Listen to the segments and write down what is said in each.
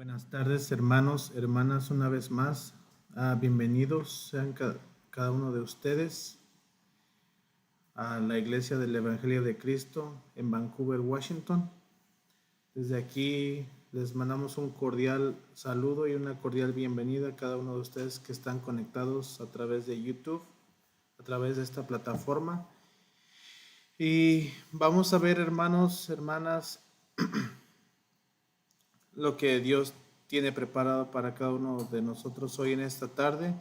Buenas tardes, hermanos, hermanas, una vez más. Bienvenidos sean cada uno de ustedes a la Iglesia del Evangelio de Cristo en Vancouver, Washington. Desde aquí les mandamos un cordial saludo y una cordial bienvenida a cada uno de ustedes que están conectados a través de YouTube, a través de esta plataforma. Y vamos a ver, hermanos, hermanas, lo que Dios tiene preparado para cada uno de nosotros hoy en esta tarde.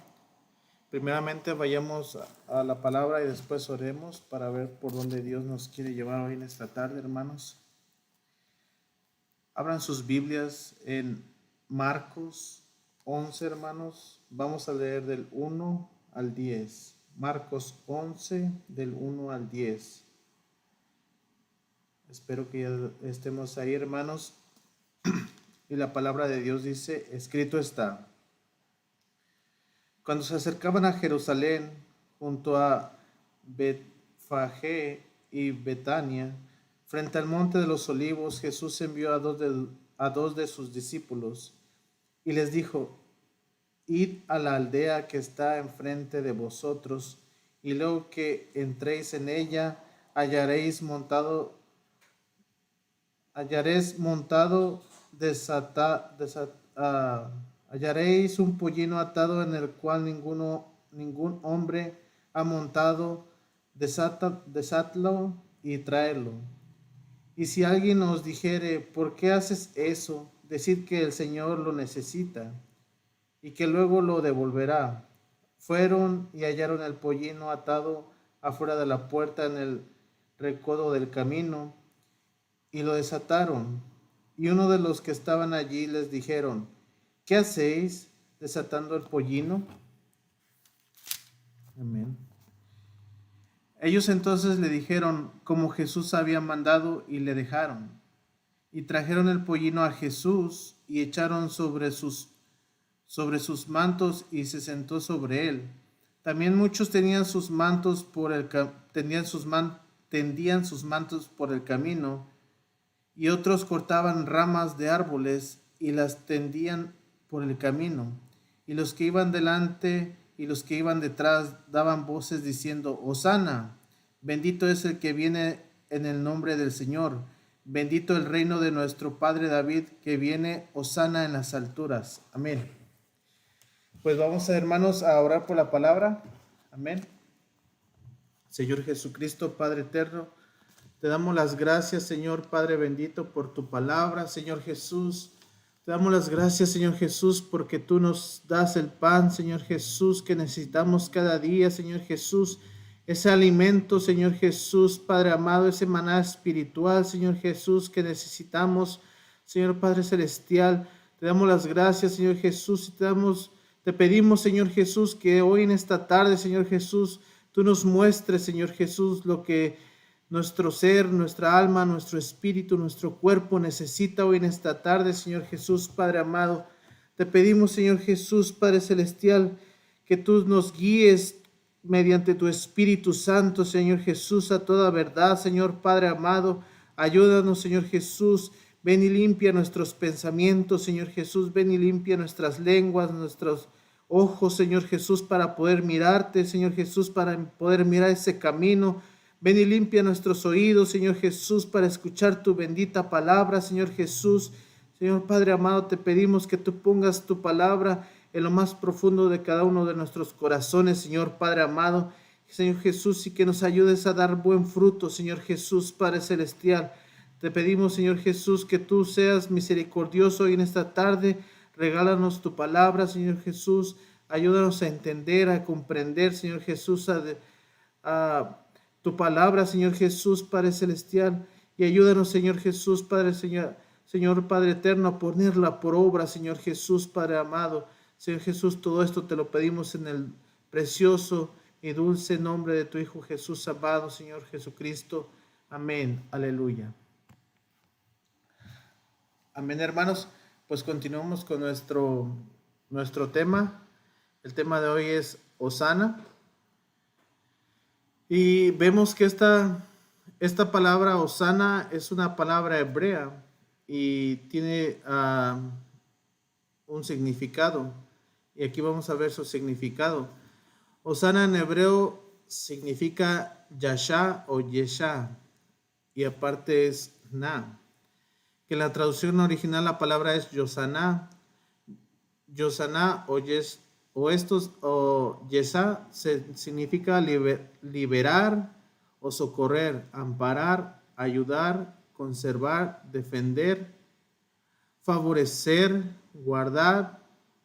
Primeramente vayamos a la palabra y después oremos para ver por dónde Dios nos quiere llevar hoy en esta tarde, hermanos. Abran sus Biblias en Marcos 11, hermanos. Vamos a leer del 1 al 10. Marcos 11, del 1 al 10. Espero que ya estemos ahí, hermanos. Y la palabra de Dios dice, escrito está: cuando se acercaban a Jerusalén, junto a Betfagé y Betania, frente al monte de los olivos, Jesús envió a dos de sus discípulos y les dijo: id a la aldea que está enfrente de vosotros, y luego que entréis en ella, hallaréis montado hallaréis un pollino atado en el cual ningún hombre ha montado. Desatlo y tráelo. Y si alguien os dijere: ¿por qué haces eso?, decid que el Señor lo necesita y que luego lo devolverá. Fueron y hallaron el pollino atado afuera de la puerta en el recodo del camino, y lo desataron. Y uno de los que estaban allí les dijeron: ¿qué hacéis desatando el pollino? Amén. Ellos entonces le dijeron como Jesús había mandado, y le dejaron. Y trajeron el pollino a Jesús y echaron sobre sus mantos, y se sentó sobre él. También muchos tendían sus mantos por el camino, y otros cortaban ramas de árboles y las tendían por el camino. Y los que iban delante y los que iban detrás daban voces diciendo: Hosana, bendito es el que viene en el nombre del Señor, bendito el reino de nuestro padre David que viene, Hosana en las alturas. Amén. Pues vamos, hermanos, a orar por la palabra. Amén. Señor Jesucristo, Padre eterno, te damos las gracias, Señor Padre bendito, por tu palabra, Señor Jesús. Te damos las gracias, Señor Jesús, porque tú nos das el pan, Señor Jesús, que necesitamos cada día, Señor Jesús. Ese alimento, Señor Jesús, Padre amado, ese maná espiritual, Señor Jesús, que necesitamos, Señor Padre celestial. Te damos las gracias, Señor Jesús, y te pedimos, Señor Jesús, que hoy en esta tarde, Señor Jesús, tú nos muestres, Señor Jesús, lo que nuestro ser, nuestra alma, nuestro espíritu, nuestro cuerpo necesita hoy en esta tarde, Señor Jesús, Padre amado. Te pedimos, Señor Jesús, Padre celestial, que tú nos guíes mediante tu Espíritu Santo, Señor Jesús, a toda verdad, Señor Padre amado. Ayúdanos, Señor Jesús. Ven y limpia nuestros pensamientos, Señor Jesús. Ven y limpia nuestras lenguas, nuestros ojos, Señor Jesús, para poder mirarte, Señor Jesús, para poder mirar ese camino. Ven y limpia nuestros oídos, Señor Jesús, para escuchar tu bendita palabra, Señor Jesús. Señor Padre amado, te pedimos que tú pongas tu palabra en lo más profundo de cada uno de nuestros corazones, Señor Padre amado. Señor Jesús, y que nos ayudes a dar buen fruto, Señor Jesús, Padre celestial. Te pedimos, Señor Jesús, que tú seas misericordioso y en esta tarde regálanos tu palabra, Señor Jesús. Ayúdanos a entender, a comprender, Señor Jesús, a tu palabra, Señor Jesús, Padre celestial, y ayúdanos, Señor Jesús, Señor Padre eterno, a ponerla por obra, Señor Jesús, Padre amado. Señor Jesús, todo esto te lo pedimos en el precioso y dulce nombre de tu Hijo Jesús amado, Señor Jesucristo. Amén. Aleluya. Amén, hermanos. Pues continuamos con nuestro tema. El tema de hoy es Hosana. Y vemos que esta palabra Hosana es una palabra hebrea y tiene un significado. Y aquí vamos a ver su significado. Osana en hebreo significa Yasha o Yesha, y aparte es Na, que en la traducción original la palabra es Yosaná. Yosaná o Yesá significa liberar o socorrer, amparar, ayudar, conservar, defender, favorecer, guardar,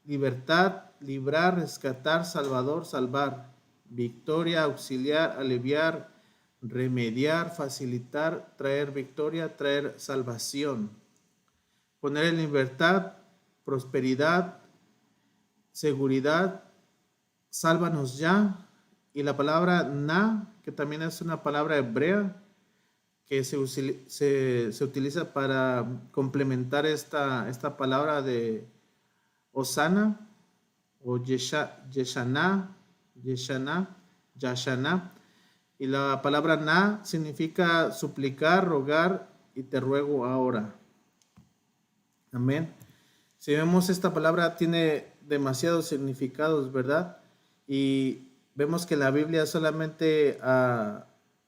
libertad, librar, rescatar, salvador, salvar, victoria, auxiliar, aliviar, remediar, facilitar, traer victoria, traer salvación, poner en libertad, prosperidad, seguridad, sálvanos ya. Y la palabra na, que también es una palabra hebrea que se utiliza para complementar esta palabra de Osana o Yeshana, Yashana. Y la palabra na significa suplicar, rogar y te ruego ahora. Amén. Si vemos, esta palabra tiene demasiados significados, ¿verdad? Y vemos que la Biblia solamente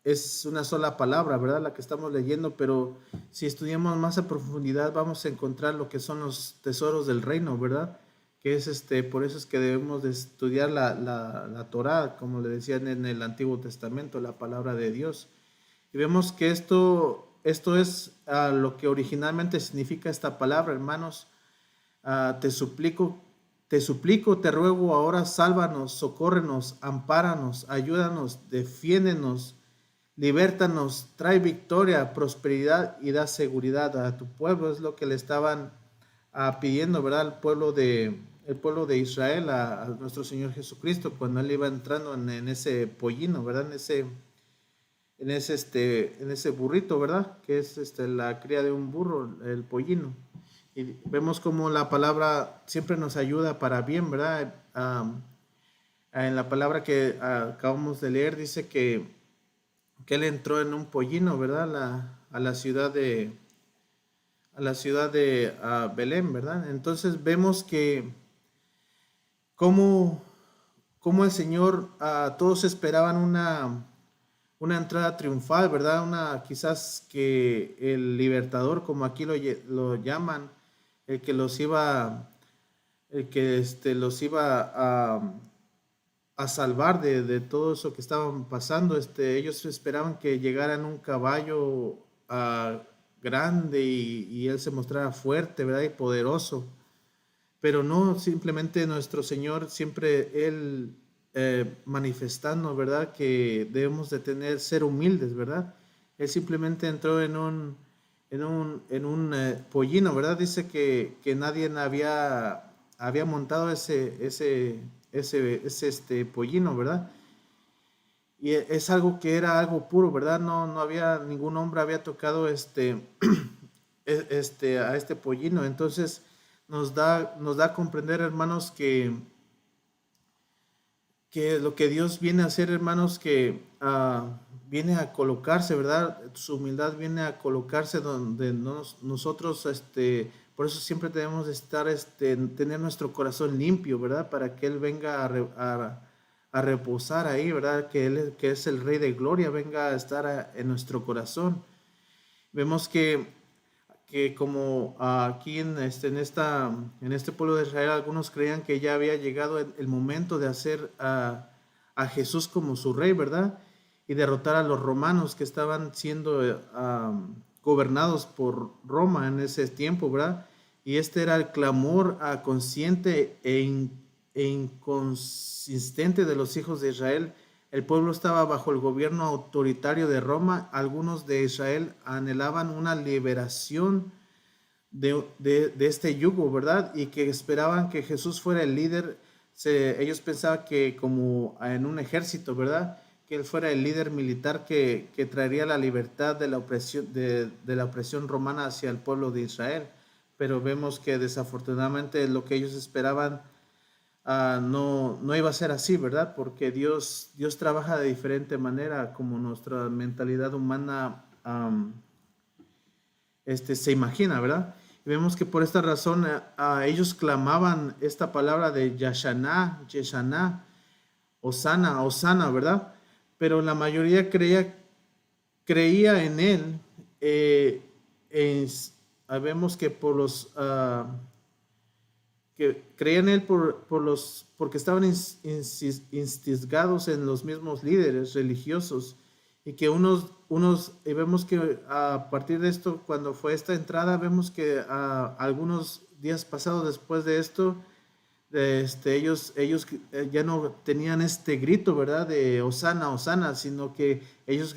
es una sola palabra, ¿verdad? La que estamos leyendo, pero si estudiamos más a profundidad vamos a encontrar lo que son los tesoros del reino, ¿verdad? Que es por eso es que debemos de estudiar la Torá, como le decían en el Antiguo Testamento, la palabra de Dios. Y vemos que esto es lo que originalmente significa esta palabra, hermanos. Te suplico, te ruego ahora, sálvanos, socórrenos, ampáranos, ayúdanos, defiéndenos, libértanos, trae victoria, prosperidad y da seguridad a tu pueblo. Es lo que le estaban pidiendo, ¿verdad? El pueblo de Israel a nuestro Señor Jesucristo cuando Él iba entrando en ese pollino, ¿verdad? En ese burrito, ¿verdad? Que es la cría de un burro, el pollino. Y vemos como la palabra siempre nos ayuda para bien, ¿verdad? En la palabra que acabamos de leer dice que él entró en un pollino, ¿verdad? A la ciudad de Belén, ¿verdad? Entonces vemos que como el Señor, todos esperaban una entrada triunfal, ¿verdad? Quizás que el libertador, como aquí lo llaman, el que los iba a salvar de todo eso que estaban pasando. Ellos esperaban que llegara en un caballo grande y él se mostrara fuerte, ¿verdad? Y poderoso. Pero no, simplemente nuestro Señor, siempre Él manifestando, ¿verdad? Que debemos de ser humildes, ¿verdad? Él simplemente entró en un pollino, ¿verdad? Dice que nadie había montado ese pollino, ¿verdad? Y es algo que era algo puro, ¿verdad? No había, ningún hombre había tocado a este pollino. Entonces nos da a comprender, hermanos, que lo que Dios viene a hacer, hermanos, que viene a colocarse, ¿verdad? Su humildad viene a colocarse donde nosotros, por eso siempre debemos de estar, tener nuestro corazón limpio, ¿verdad? Para que Él venga a reposar ahí, ¿verdad? Que Él, que es el Rey de Gloria, venga a estar en nuestro corazón. Vemos que como aquí en este pueblo de Israel, algunos creían que ya había llegado el momento de hacer a Jesús como su rey, ¿verdad? Y derrotar a los romanos que estaban siendo gobernados por Roma en ese tiempo, ¿verdad? Y este era el clamor consciente e inconsistente de los hijos de Israel. El pueblo estaba bajo el gobierno autoritario de Roma. Algunos de Israel anhelaban una liberación de este yugo, ¿verdad? Y que esperaban que Jesús fuera el líder. Ellos pensaban que como en un ejército, ¿verdad? Que Él fuera el líder militar que traería la libertad de la opresión romana hacia el pueblo de Israel. Pero vemos que desafortunadamente lo que ellos esperaban no iba a ser así, ¿verdad? Porque Dios trabaja de diferente manera como nuestra mentalidad humana se imagina, ¿verdad? Y vemos que por esta razón a ellos clamaban esta palabra de Yashaná, Yeshaná, Osana, Osana, ¿verdad? Pero la mayoría creía en él. Vemos que por los que creían en él porque estaban instigados en los mismos líderes religiosos, y que y vemos que a partir de esto, cuando fue esta entrada, vemos que algunos días pasados después de esto, ellos ya no tenían este grito, ¿verdad? De Osana, Osana, sino que ellos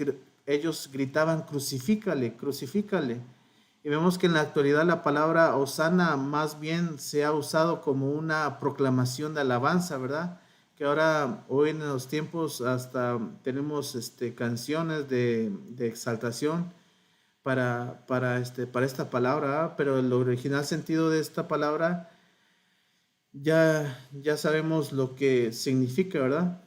gritaban, crucifícale, crucifícale. Y vemos que en la actualidad la palabra Osana más bien se ha usado como una proclamación de alabanza, ¿verdad? Que ahora, hoy en los tiempos, hasta tenemos canciones de exaltación para esta palabra, ¿verdad? Pero el original sentido de esta palabra ya sabemos lo que significa, ¿verdad?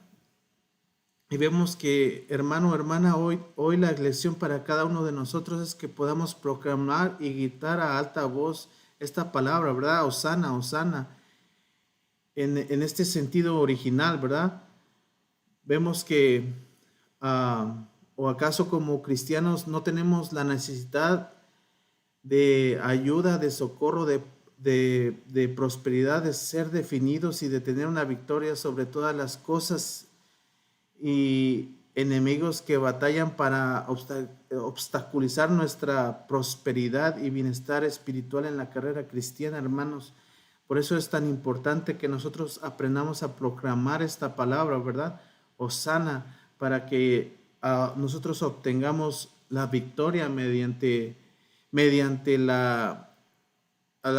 Y vemos que, hermano, hermana, hoy la lección para cada uno de nosotros es que podamos proclamar y gritar a alta voz esta palabra, ¿verdad? Osana, Osana, en este sentido original, ¿verdad? Vemos que, o acaso como cristianos no tenemos la necesidad de ayuda, de socorro, de prosperidad, de ser definidos y de tener una victoria sobre todas las cosas y enemigos que batallan para obstaculizar nuestra prosperidad y bienestar espiritual en la carrera cristiana, hermanos. Por eso es tan importante que nosotros aprendamos a proclamar esta palabra, ¿verdad? Osana, para que nosotros obtengamos la victoria mediante la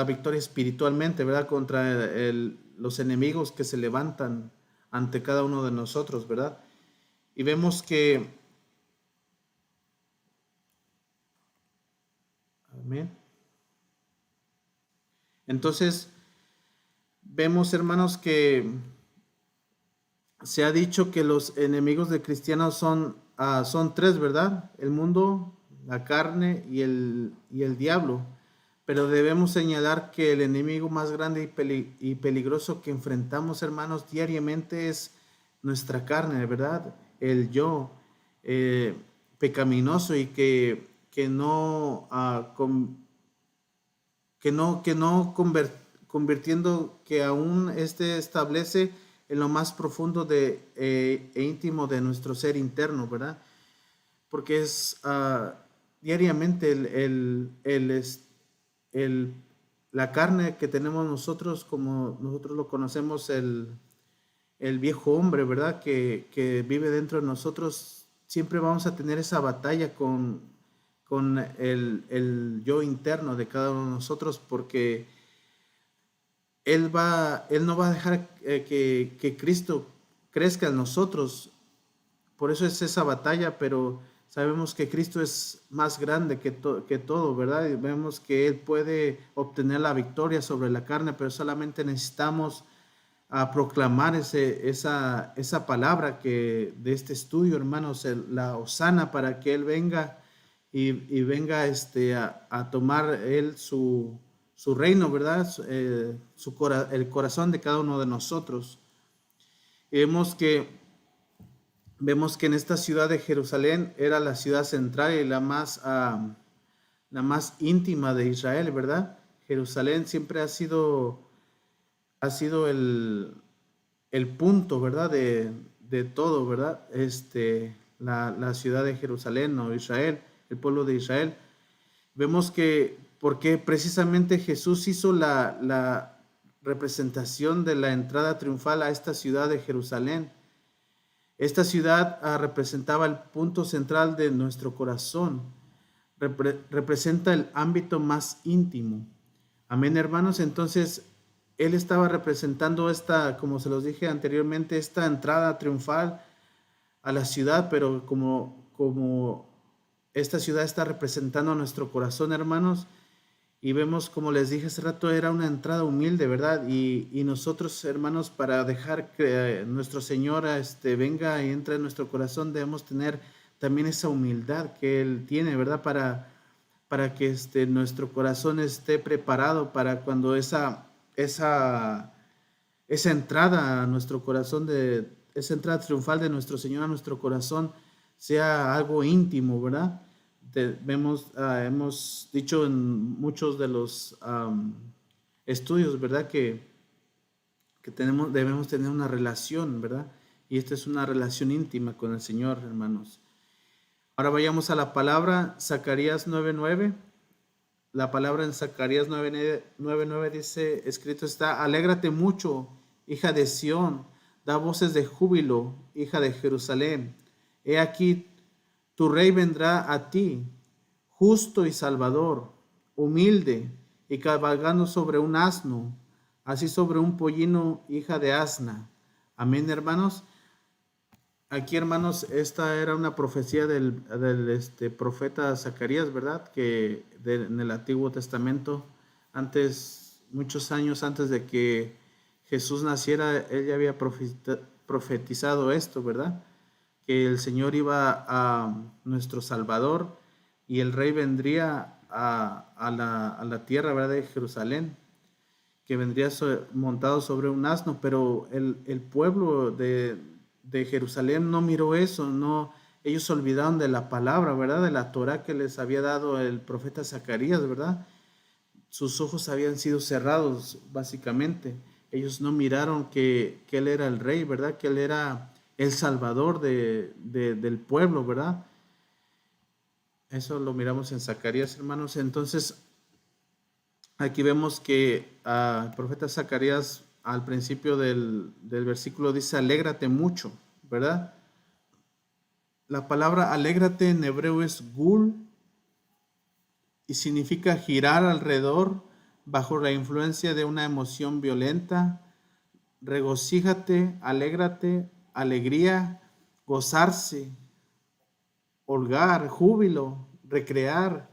victoria espiritualmente, ¿verdad? Contra los enemigos que se levantan ante cada uno de nosotros, ¿verdad? Y vemos que, amén. Entonces, vemos, hermanos, que se ha dicho que los enemigos de cristianos son tres, ¿verdad? El mundo, la carne y el diablo. Pero debemos señalar que el enemigo más grande y peligroso que enfrentamos, hermanos, diariamente es nuestra carne, ¿verdad? El yo pecaminoso y que no convirtiendo, que aún establece en lo más profundo e íntimo de nuestro ser interno, ¿verdad? Porque es diariamente la carne que tenemos nosotros, como nosotros lo conocemos, el viejo hombre, ¿verdad? Que vive dentro de nosotros. Siempre vamos a tener esa batalla con el yo interno de cada uno de nosotros, porque Él no va a dejar que Cristo crezca en nosotros. Por eso es esa batalla, pero sabemos que Cristo es más grande que todo, ¿verdad? Y vemos que Él puede obtener la victoria sobre la carne, pero solamente necesitamos proclamar esa palabra de este estudio, hermanos, la Osana, para que Él venga y venga a tomar Él su reino, ¿verdad? El corazón de cada uno de nosotros. Y vemos que en esta ciudad de Jerusalén era la ciudad central y la más íntima de Israel, ¿verdad? Jerusalén siempre ha sido el punto, ¿verdad? De todo, ¿verdad? La ciudad de Jerusalén o Israel, el pueblo de Israel. Vemos que porque precisamente Jesús hizo la representación de la entrada triunfal a esta ciudad de Jerusalén. Esta ciudad representaba el punto central de nuestro corazón, representa el ámbito más íntimo. Amén, hermanos. Entonces, Él estaba representando como se los dije anteriormente, esta entrada triunfal a la ciudad, pero como esta ciudad está representando a nuestro corazón, hermanos, y vemos, como les dije hace rato, era una entrada humilde, ¿verdad? Y nosotros, hermanos, para dejar que nuestro Señor venga y entre en nuestro corazón, debemos tener también esa humildad que Él tiene, ¿verdad? para que nuestro corazón esté preparado para cuando esa entrada a nuestro corazón, esa entrada triunfal de nuestro Señor a nuestro corazón sea algo íntimo, ¿verdad? Hemos dicho en muchos de los estudios, ¿verdad? Que debemos tener una relación, ¿verdad? Y esta es una relación íntima con el Señor, hermanos. Ahora vayamos a la palabra, Zacarías 9:9. La palabra en Zacarías 9:9 dice, escrito está: alégrate mucho, hija de Sión, da voces de júbilo, hija de Jerusalén. He aquí, tu rey vendrá a ti, justo y salvador, humilde y cabalgando sobre un asno, así sobre un pollino, hija de asna. Amén, hermanos. Aquí, hermanos, esta era una profecía del profeta Zacarías, ¿verdad? Que en el Antiguo Testamento, muchos años antes de que Jesús naciera, él ya había profetizado esto, ¿verdad? Que el Señor iba a nuestro Salvador y el Rey vendría a la tierra, ¿verdad? De Jerusalén, que vendría montado sobre un asno, pero el pueblo de Jerusalén no miró eso, no, ellos olvidaron de la palabra, ¿verdad? De la Torá que les había dado el profeta Zacarías, ¿verdad? Sus ojos habían sido cerrados, básicamente. Ellos no miraron que él era el rey, ¿verdad? Que él era el salvador del pueblo, ¿verdad? Eso lo miramos en Zacarías, hermanos. Entonces, aquí vemos que el profeta Zacarías al principio del versículo dice, alégrate mucho, ¿verdad? La palabra alégrate en hebreo es gul y significa girar alrededor bajo la influencia de una emoción violenta. Regocíjate, alégrate, alegría, gozarse, holgar, júbilo, recrear,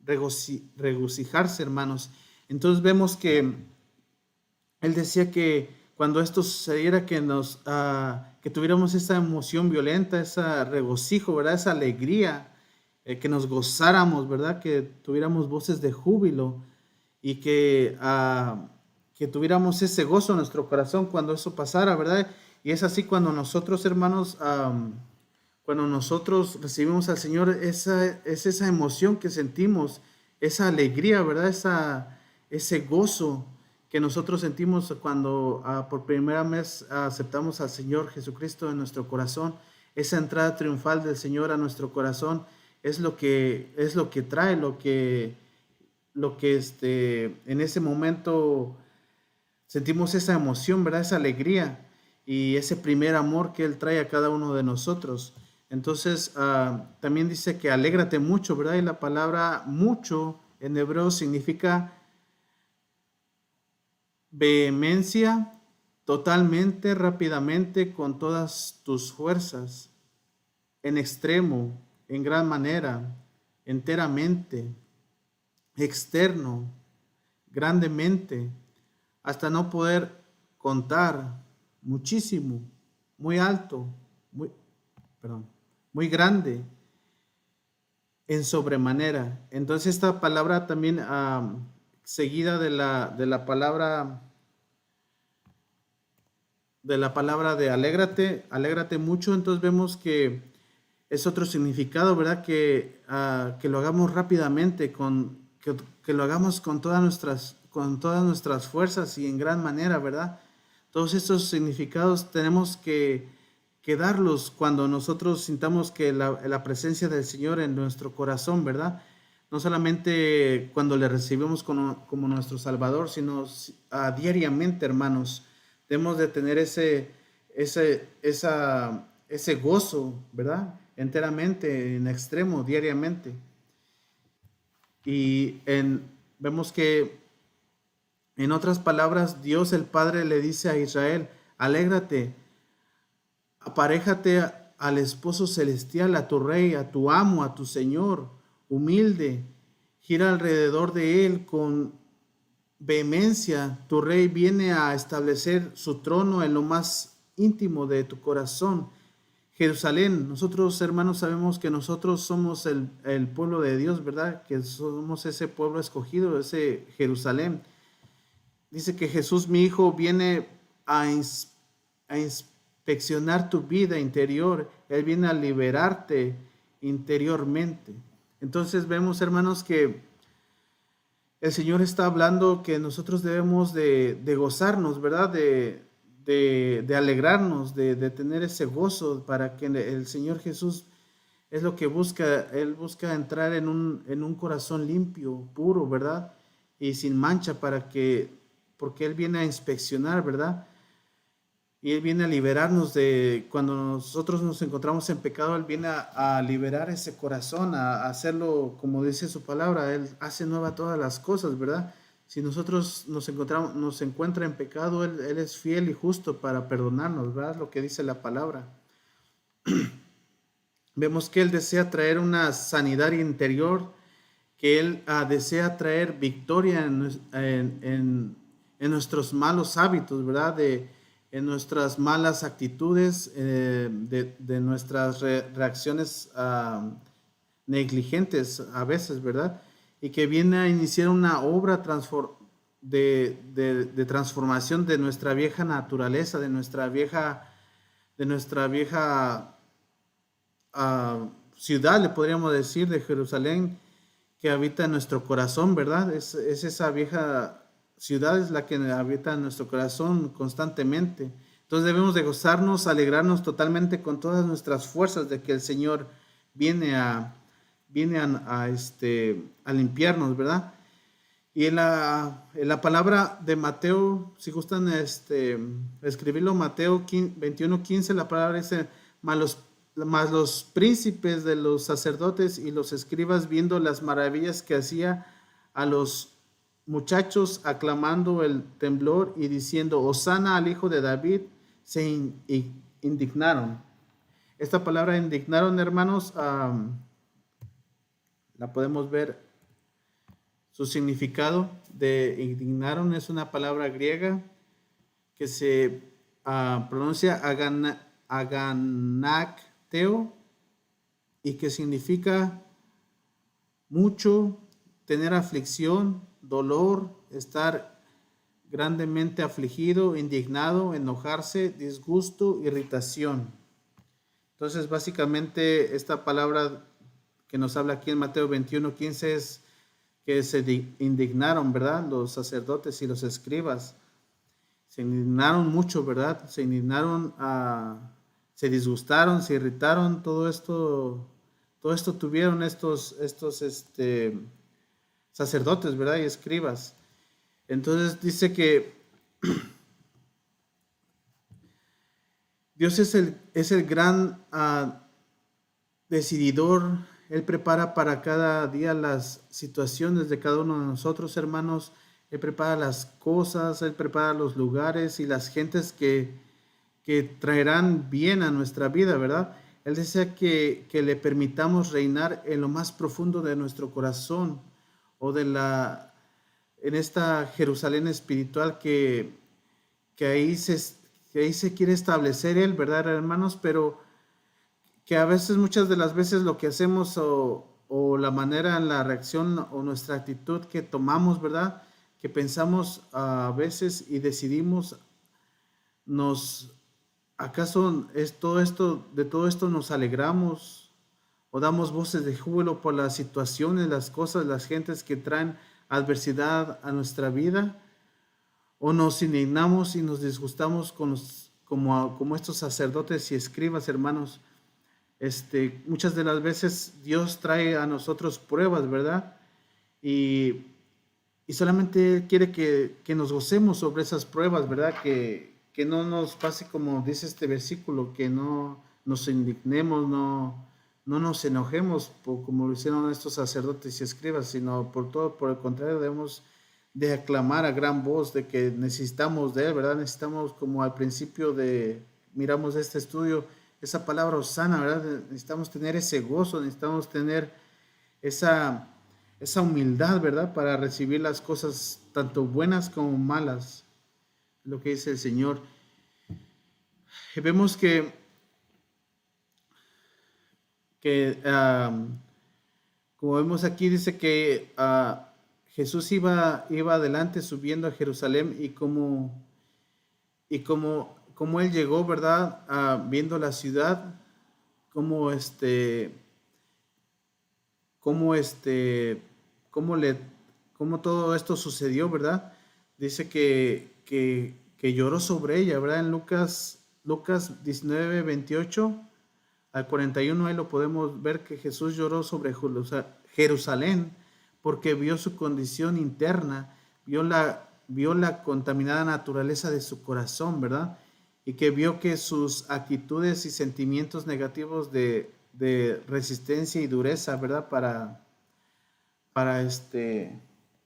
regocijarse, hermanos. Entonces vemos que él decía que cuando esto sucediera, que tuviéramos esa emoción violenta, ese regocijo, ¿verdad? Esa alegría, que nos gozáramos, ¿verdad? Que tuviéramos voces de júbilo y que tuviéramos ese gozo en nuestro corazón cuando eso pasara, ¿verdad? Y es así cuando nosotros, hermanos, cuando nosotros recibimos al Señor, es esa emoción que sentimos, esa alegría, ¿verdad? Ese gozo que nosotros sentimos cuando por primera vez aceptamos al Señor Jesucristo en nuestro corazón. Esa entrada triunfal del Señor a nuestro corazón es lo que trae, en ese momento sentimos esa emoción, ¿verdad? Esa alegría y ese primer amor que Él trae a cada uno de nosotros. Entonces, también dice que alégrate mucho, ¿verdad? Y la palabra mucho en hebreo significa vehemencia, totalmente, rápidamente, con todas tus fuerzas, en extremo, en gran manera, enteramente, externo, grandemente, hasta no poder contar, muchísimo, muy alto, muy grande, en sobremanera. Entonces esta palabra también seguida de la palabra de alégrate mucho, entonces vemos que es otro significado, ¿verdad? Que lo hagamos rápidamente, que lo hagamos con todas nuestras fuerzas y en gran manera, ¿verdad? Todos estos significados tenemos que darlos cuando nosotros sintamos que la presencia del Señor en nuestro corazón, ¿verdad? No solamente cuando le recibimos como nuestro Salvador, sino diariamente, hermanos. Debemos de tener ese gozo, ¿verdad? Enteramente, en extremo, diariamente. Y vemos que, en otras palabras, Dios el Padre le dice a Israel, alégrate, aparéjate al esposo celestial, a tu rey, a tu amo, a tu Señor, humilde, gira alrededor de él con vehemencia. Tu rey viene a establecer su trono en lo más íntimo de tu corazón. Jerusalén. Nosotros, hermanos, sabemos que nosotros somos el pueblo de Dios, ¿verdad? Que somos ese pueblo escogido, ese Jerusalén. Dice que Jesús, mi hijo, viene a inspeccionar tu vida interior. Él viene a liberarte interiormente. Entonces vemos, hermanos, que el Señor está hablando que nosotros debemos de gozarnos, ¿verdad? De alegrarnos, de tener ese gozo para que el Señor Jesús es lo que busca. Él busca entrar en un corazón limpio, puro, ¿verdad? Y sin mancha porque Él viene a inspeccionar, ¿verdad? Y Él viene a liberarnos de cuando nosotros nos encontramos en pecado. Él viene a liberar ese corazón, a hacerlo como dice su palabra. Él hace nueva todas las cosas, ¿verdad? Si nosotros nos encuentra en pecado, Él es fiel y justo para perdonarnos, ¿verdad? Lo que dice la palabra. Vemos que Él desea traer una sanidad interior, que Él desea traer victoria en nuestros malos hábitos, ¿verdad? En nuestras malas actitudes, de nuestras reacciones negligentes a veces, ¿verdad? Y que viene a iniciar una obra de transformación de nuestra vieja naturaleza, de nuestra vieja ciudad, le podríamos decir, de Jerusalén, que habita en nuestro corazón, ¿verdad? Es esa vieja ciudad, es la que habita en nuestro corazón constantemente. Entonces debemos de gozarnos, alegrarnos totalmente con todas nuestras fuerzas de que el Señor viene a limpiarnos, ¿verdad? Y en la palabra de Mateo, si gustan escribirlo, Mateo 21:15, la palabra dice: mas los príncipes de los sacerdotes y los escribas, viendo las maravillas que hacía a los muchachos, aclamando el temblor y diciendo: Hosana al hijo de David, se indignaron. Esta palabra indignaron, hermanos, la podemos ver. Su significado de indignaron es una palabra griega que se pronuncia aganakteo, y que significa mucho, tener aflicción, dolor, estar grandemente afligido, indignado, enojarse, disgusto, irritación. Entonces, básicamente, esta palabra que nos habla aquí en Mateo 21:15 es que se indignaron, ¿verdad? Los sacerdotes y los escribas se indignaron mucho, ¿verdad? Se indignaron, se disgustaron, se irritaron, todo esto tuvieron estos sacerdotes, ¿verdad? Y escribas. Entonces dice que Dios es el gran decididor. Él prepara para cada día las situaciones de cada uno de nosotros, hermanos. Él prepara las cosas, Él prepara los lugares y las gentes que traerán bien a nuestra vida, ¿verdad? Él desea que le permitamos reinar en lo más profundo de nuestro corazón, o en esta Jerusalén espiritual que ahí se quiere establecer Él, ¿verdad, hermanos? Pero que a veces, muchas de las veces, lo que hacemos o la manera en la reacción o nuestra actitud que tomamos, ¿verdad? Que pensamos a veces y decidimos, ¿acaso de todo esto nos alegramos o damos voces de júbilo por las situaciones, las cosas, las gentes que traen adversidad a nuestra vida? ¿O nos indignamos y nos disgustamos como estos sacerdotes y escribas, hermanos? Muchas de las veces Dios trae a nosotros pruebas, ¿verdad? Y solamente Él quiere que nos gocemos sobre esas pruebas, ¿verdad? Que no nos pase como dice este versículo, que no nos indignemos, no nos enojemos como lo hicieron estos sacerdotes y escribas, sino por el contrario, debemos de aclamar a gran voz de que necesitamos de Él, ¿verdad? Necesitamos, como al principio miramos este estudio, esa palabra Hosana, ¿verdad? Necesitamos tener ese gozo, necesitamos tener esa humildad, ¿verdad? Para recibir las cosas tanto buenas como malas, lo que dice el Señor. Y vemos que que como vemos aquí, dice que Jesús iba adelante subiendo a Jerusalén como él llegó, ¿verdad? Viendo la ciudad, cómo cómo cómo le, cómo todo esto sucedió, ¿verdad? Dice que lloró sobre ella, ¿verdad? En Lucas 19, 28 al 41, ahí lo podemos ver que Jesús lloró sobre Jerusalén porque vio su condición interna, vio la contaminada naturaleza de su corazón, ¿verdad? Y que vio que sus actitudes y sentimientos negativos de resistencia y dureza, ¿verdad? Para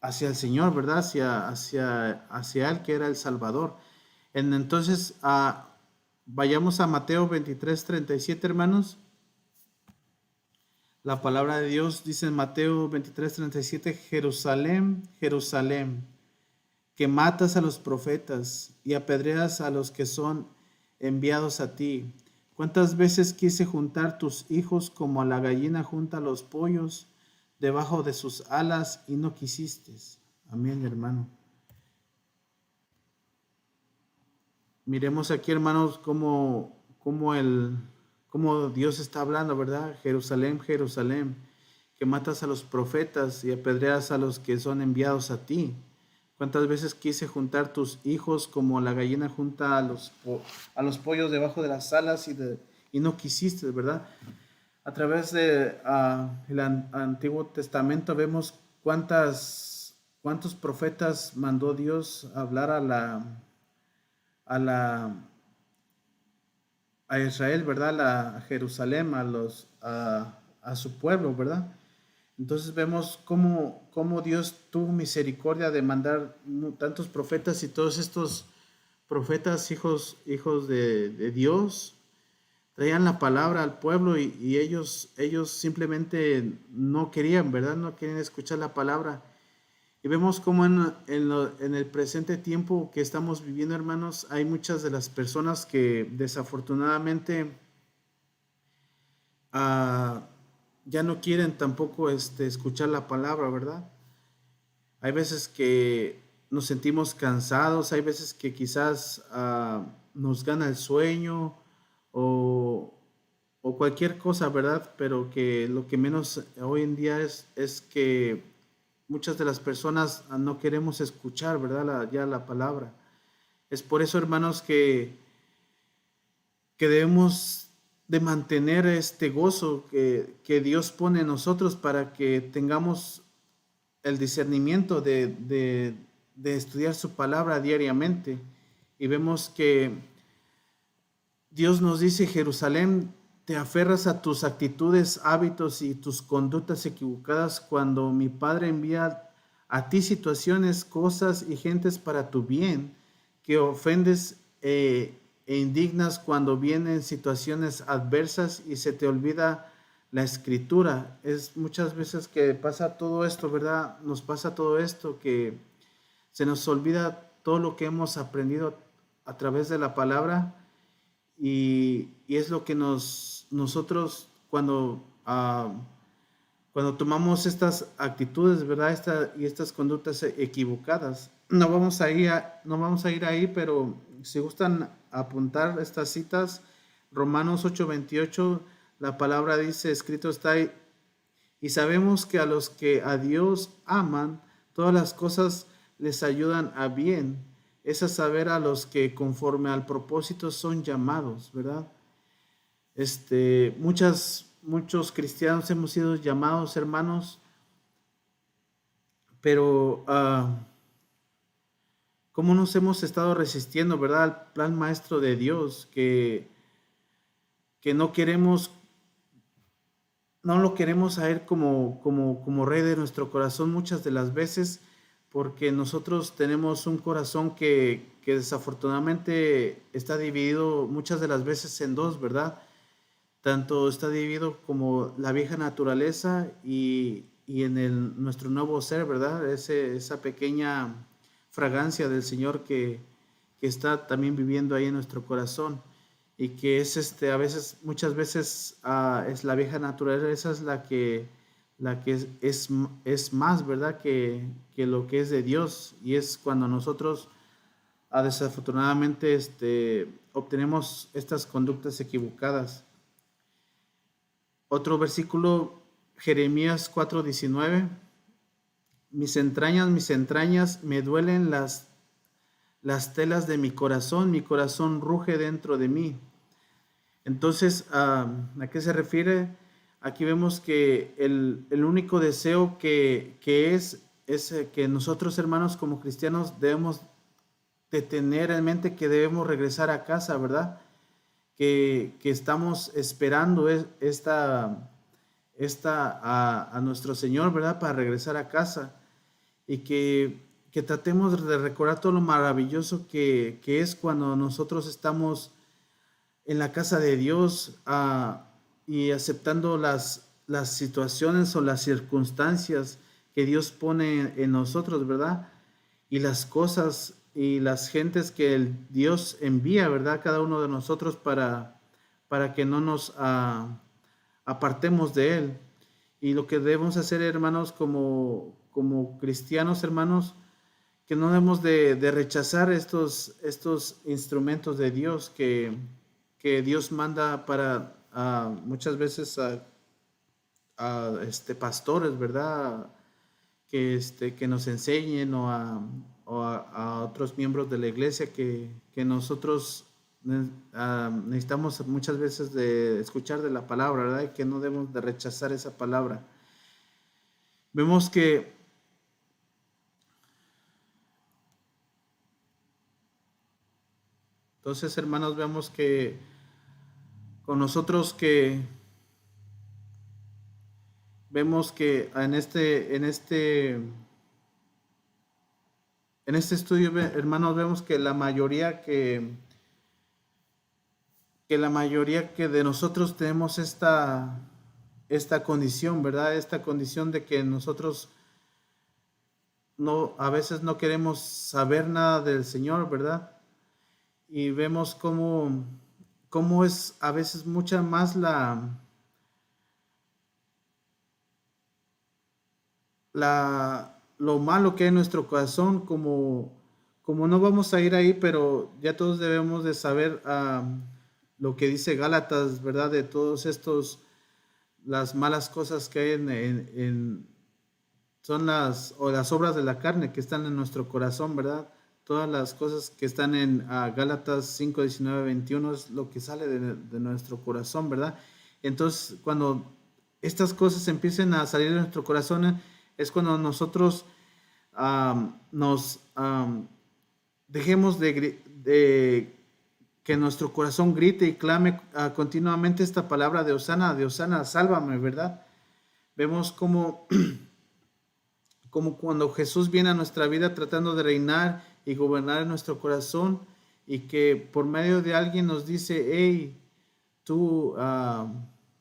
hacia el Señor, ¿verdad? Hacia Él que era el Salvador. Entonces, vayamos a Mateo 23, 37, hermanos. La palabra de Dios dice en Mateo 23, 37, Jerusalén, Jerusalén, que matas a los profetas y apedreas a los que son enviados a ti. ¿Cuántas veces quise juntar tus hijos como a la gallina junta los pollos debajo de sus alas y no quisiste? Amén, hermano. Miremos aquí, hermanos, cómo Dios está hablando, ¿verdad? Jerusalén, Jerusalén, que matas a los profetas y apedreas a los que son enviados a ti. ¿Cuántas veces quise juntar tus hijos como la gallina junta a los pollos debajo de las alas y no quisiste, ¿verdad? A través del Antiguo Testamento vemos cuántos profetas mandó Dios hablar a Israel, ¿verdad? A Jerusalén, a su pueblo, ¿verdad? Entonces vemos cómo Dios tuvo misericordia de mandar tantos profetas, y todos estos profetas, hijos de Dios, traían la palabra al pueblo y ellos simplemente no querían, ¿verdad? No querían escuchar la palabra. Y vemos cómo en el presente tiempo que estamos viviendo, hermanos, hay muchas de las personas que desafortunadamente ya no quieren tampoco escuchar la palabra, ¿verdad? Hay veces que nos sentimos cansados, hay veces que quizás nos gana el sueño o cualquier cosa, ¿verdad? Pero que lo que menos hoy en día es que muchas de las personas no queremos escuchar, ¿verdad? Ya la palabra. Es por eso, hermanos, que debemos de mantener este gozo que Dios pone en nosotros para que tengamos el discernimiento de estudiar su palabra diariamente. Y vemos que Dios nos dice: Jerusalén, te aferras a tus actitudes, hábitos y tus conductas equivocadas cuando mi Padre envía a ti situaciones, cosas y gentes para tu bien, que ofendes e indignas cuando vienen situaciones adversas y se te olvida la escritura. Es muchas veces que pasa todo esto, ¿verdad? Nos pasa todo esto, que se nos olvida todo lo que hemos aprendido a través de la palabra. Y es lo que nosotros cuando tomamos estas actitudes, ¿verdad? Estas conductas equivocadas. No vamos a ir ahí, pero si gustan apuntar estas citas, Romanos 8:28, la palabra dice, escrito está ahí, y sabemos que a los que a Dios aman, todas las cosas les ayudan a bien. Es a saber, a los que conforme al propósito son llamados, ¿verdad? Muchos cristianos hemos sido llamados, hermanos, pero ¿cómo nos hemos estado resistiendo, verdad, al plan maestro de Dios, que no lo queremos a Él como Rey de nuestro corazón muchas de las veces, porque nosotros tenemos un corazón que desafortunadamente está dividido muchas de las veces en dos, ¿verdad? Tanto está dividido como la vieja naturaleza y en nuestro nuevo ser, ¿verdad? Esa pequeña fragancia del Señor que está también viviendo ahí en nuestro corazón. y que es a veces, muchas veces es la vieja naturaleza es la que es más, ¿verdad? Que lo que es de Dios, y es cuando nosotros desafortunadamente obtenemos estas conductas equivocadas. Otro versículo, Jeremías 4:19. Mis entrañas, me duelen las telas de mi corazón ruge dentro de mí. Entonces, ¿a qué se refiere? Aquí vemos que el único deseo que es que nosotros, hermanos, como cristianos, debemos de tener en mente que debemos regresar a casa, ¿verdad? Que estamos esperando a nuestro Señor, ¿verdad? Para regresar a casa, y que tratemos de recordar todo lo maravilloso que es cuando nosotros estamos en la casa de Dios, y aceptando las situaciones o las circunstancias que Dios pone en nosotros, ¿verdad? Y las cosas y las gentes que Dios envía, ¿verdad? Cada uno de nosotros para que no nos apartemos de Él. Y lo que debemos hacer, hermanos, como cristianos, hermanos, que no debemos de rechazar estos instrumentos de Dios que Dios manda para muchas veces a pastores, ¿verdad? Que nos enseñen, o a otros miembros de la iglesia que nosotros necesitamos muchas veces de escuchar de la palabra, ¿verdad? Y que no debemos de rechazar esa palabra. Vemos que entonces, hermanos, vemos que con nosotros vemos que en este estudio, hermanos, vemos que la mayoría que de nosotros tenemos esta condición, ¿verdad? Esta condición de que nosotros a veces no queremos saber nada del Señor, ¿verdad? Y vemos cómo es a veces mucha más lo malo que hay en nuestro corazón, como no vamos a ir ahí, pero ya todos debemos de saber lo que dice Gálatas, ¿verdad? De todos las malas cosas que hay son las obras de la carne que están en nuestro corazón, ¿verdad? Todas las cosas que están en Gálatas 5, 19, 21 es lo que sale de nuestro corazón, ¿verdad? Entonces, cuando estas cosas empiecen a salir de nuestro corazón, es cuando nosotros nos dejemos de que nuestro corazón grite y clame continuamente esta palabra de Hosana, sálvame, ¿verdad? Vemos como cuando Jesús viene a nuestra vida tratando de reinar y gobernar en nuestro corazón, y que por medio de alguien nos dice: hey, tú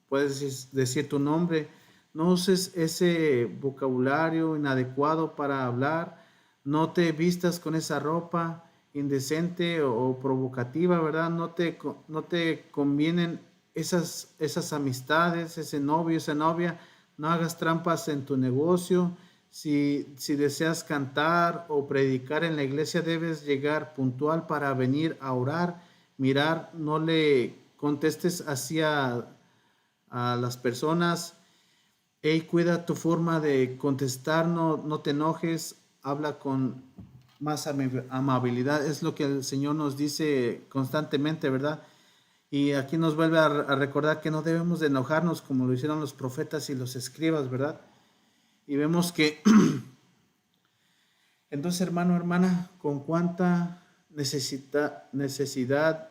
puedes decir tu nombre, no uses ese vocabulario inadecuado para hablar, no te vistas con esa ropa indecente o provocativa, ¿verdad? No te convienen esas amistades, ese novio, esa novia, no hagas trampas en tu negocio. Si deseas cantar o predicar en la iglesia, debes llegar puntual para venir a orar. Mirar, no le contestes así a las personas. Hey, cuida tu forma de contestar, no te enojes, habla con más amabilidad. Es lo que el Señor nos dice constantemente, ¿verdad? Y aquí nos vuelve a recordar que no debemos de enojarnos como lo hicieron los profetas y los escribas, ¿verdad? Y vemos que entonces, hermano, hermana, con cuánta necesidad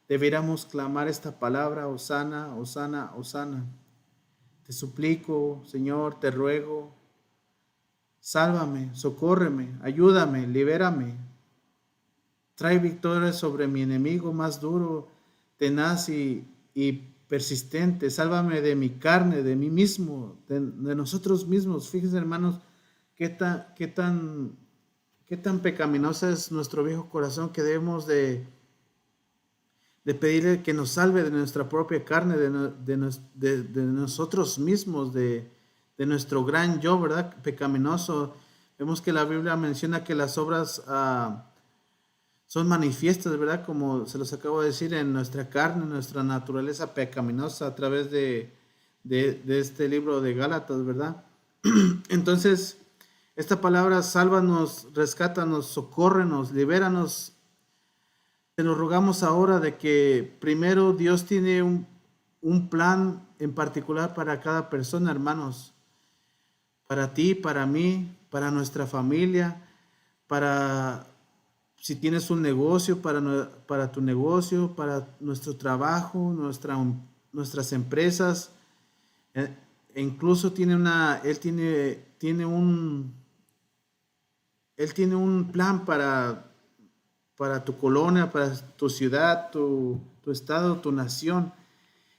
deberíamos clamar esta palabra: Hosana, Hosana, Hosana. Te suplico, Señor, te ruego, sálvame, socórreme, ayúdame, libérame. Trae victoria sobre mi enemigo más duro, tenaz y persistente. Sálvame de mi carne, de mí mismo, de nosotros mismos. Fíjense, hermanos, qué tan pecaminosa es nuestro viejo corazón, que debemos de de pedirle que nos salve de nuestra propia carne, de nosotros mismos, de nuestro gran yo, ¿verdad? Pecaminoso. Vemos que la Biblia menciona que las obras son manifiestas, ¿verdad? Como se los acabo de decir, en nuestra carne, en nuestra naturaleza pecaminosa a través de este libro de Gálatas, ¿verdad? Entonces, esta palabra sálvanos, rescátanos, socórrenos, libéranos. Te lo rogamos ahora de que primero Dios tiene un plan en particular para cada persona, hermanos. Para ti, para mí, para nuestra familia, para si tienes un negocio, para tu negocio, para nuestro trabajo, nuestras empresas. E incluso Él tiene un plan para tu colonia, para tu ciudad, tu estado, tu nación.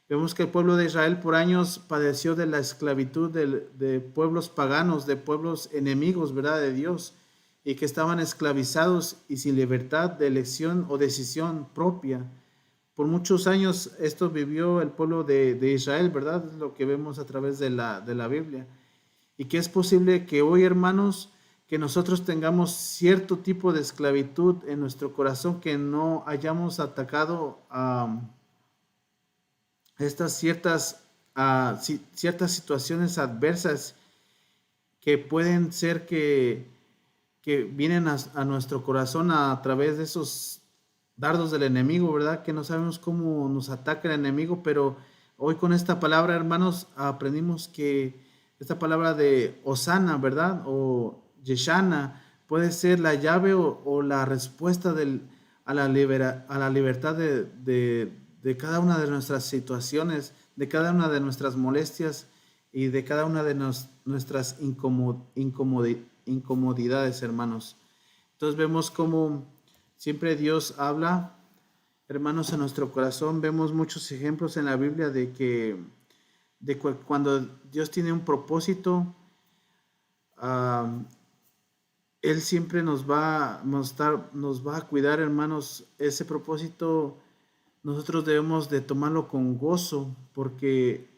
Vemos que el pueblo de Israel por años padeció de la esclavitud de pueblos paganos, de pueblos enemigos, ¿verdad?, de Dios, y que estaban esclavizados y sin libertad de elección o decisión propia. Por muchos años esto vivió el pueblo de Israel, ¿verdad? Es lo que vemos a través de la Biblia. Y que es posible que hoy, hermanos, que nosotros tengamos cierto tipo de esclavitud en nuestro corazón, que no hayamos atacado a estas ciertas situaciones adversas que pueden ser que vienen a nuestro corazón a través de esos dardos del enemigo, ¿verdad? Que no sabemos cómo nos ataca el enemigo, pero hoy con esta palabra, hermanos, aprendimos que esta palabra de Osana, ¿verdad? O Yeshana puede ser la llave o la respuesta a la libertad de cada una de nuestras situaciones, de cada una de nuestras molestias y de cada una de nuestras incomodidades, hermanos. Entonces vemos cómo siempre Dios habla, hermanos, en nuestro corazón. Vemos muchos ejemplos en la Biblia de que cuando Dios tiene un propósito, Él siempre nos va a cuidar, hermanos. Ese propósito nosotros debemos de tomarlo con gozo, porque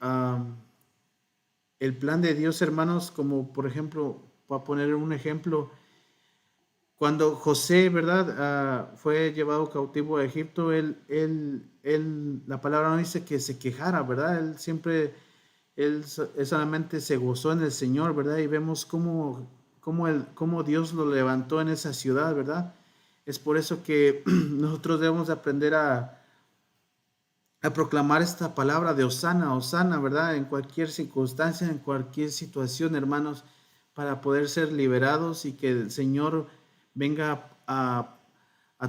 el plan de Dios, hermanos, como por ejemplo, para poner un ejemplo, cuando José, ¿verdad?, fue llevado cautivo a Egipto, la palabra no dice que se quejara, ¿verdad? Él solamente se gozó en el Señor, ¿verdad? Y vemos cómo Dios lo levantó en esa ciudad, ¿verdad? Es por eso que nosotros debemos aprender a proclamar esta palabra de Osana, Osana, ¿verdad? En cualquier circunstancia, en cualquier situación, hermanos, para poder ser liberados y que el Señor venga a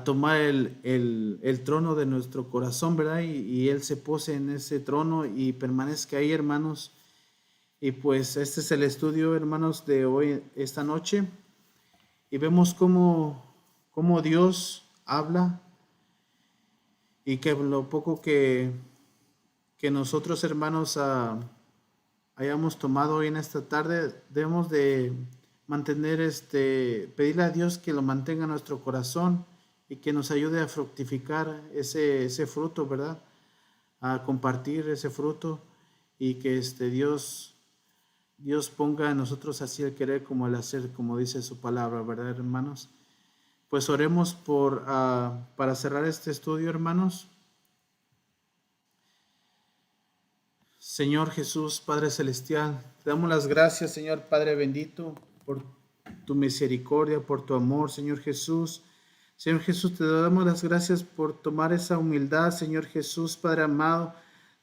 tomar el trono de nuestro corazón, ¿verdad? Y Él se pose en ese trono y permanezca ahí, hermanos. Y pues este es el estudio, hermanos, de hoy, esta noche. Y vemos cómo Dios habla y que lo poco que nosotros, hermanos, hayamos tomado hoy en esta tarde, debemos de mantener, pedirle a Dios que lo mantenga en nuestro corazón y que nos ayude a fructificar ese fruto, ¿verdad? A compartir ese fruto y que Dios ponga en nosotros así el querer como el hacer, como dice su palabra, ¿verdad, hermanos? Pues oremos para cerrar este estudio, hermanos. Señor Jesús, Padre Celestial, te damos las gracias, Señor Padre bendito, por tu misericordia, por tu amor, Señor Jesús. Señor Jesús, te damos las gracias por tomar esa humildad, Señor Jesús, Padre amado,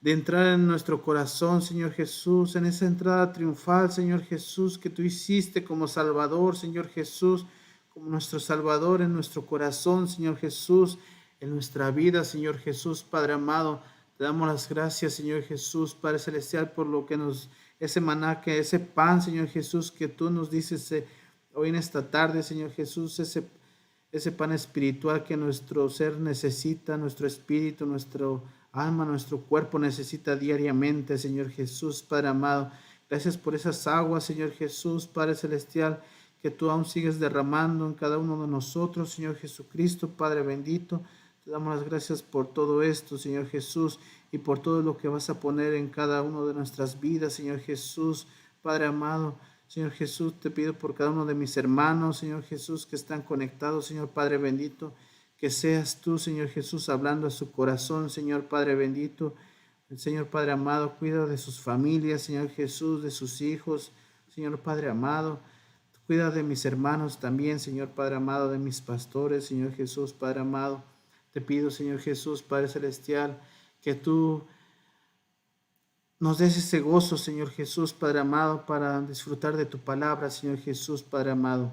de entrar en nuestro corazón, Señor Jesús, en esa entrada triunfal, Señor Jesús, que tú hiciste como Salvador, Señor Jesús, como nuestro Salvador en nuestro corazón, Señor Jesús, en nuestra vida, Señor Jesús, Padre amado. Te damos las gracias, Señor Jesús, Padre Celestial, por lo que ese maná, ese pan, Señor Jesús, que tú nos dices hoy en esta tarde, Señor Jesús, ese pan espiritual que nuestro ser necesita, nuestro espíritu, nuestro alma, nuestro cuerpo necesita diariamente, Señor Jesús, Padre amado. Gracias por esas aguas, Señor Jesús, Padre Celestial, que tú aún sigues derramando en cada uno de nosotros, Señor Jesucristo, Padre bendito. Te damos las gracias por todo esto, Señor Jesús, y por todo lo que vas a poner en cada una de nuestras vidas, Señor Jesús. Padre amado, Señor Jesús, te pido por cada uno de mis hermanos, Señor Jesús, que están conectados, Señor Padre bendito, que seas tú, Señor Jesús, hablando a su corazón, Señor Padre bendito. El Señor Padre amado, cuida de sus familias, Señor Jesús, de sus hijos, Señor Padre amado. Cuida de mis hermanos también, Señor Padre amado, de mis pastores, Señor Jesús, Padre amado. Te pido, Señor Jesús, Padre celestial, que tú nos des ese gozo, Señor Jesús, Padre amado, para disfrutar de tu palabra, Señor Jesús, Padre amado.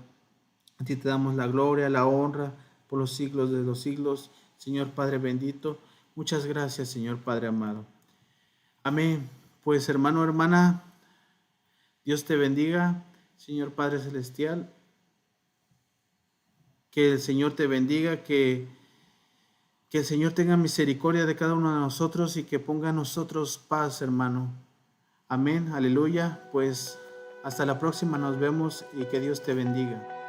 A ti te damos la gloria, la honra por los siglos de los siglos, Señor Padre bendito. Muchas gracias, Señor Padre amado. Amén. Pues hermano, hermana, Dios te bendiga, Señor Padre celestial. Que el Señor te bendiga, que el Señor tenga misericordia de cada uno de nosotros y que ponga en nosotros paz, hermano. Amén, aleluya. Pues hasta la próxima, nos vemos y que Dios te bendiga.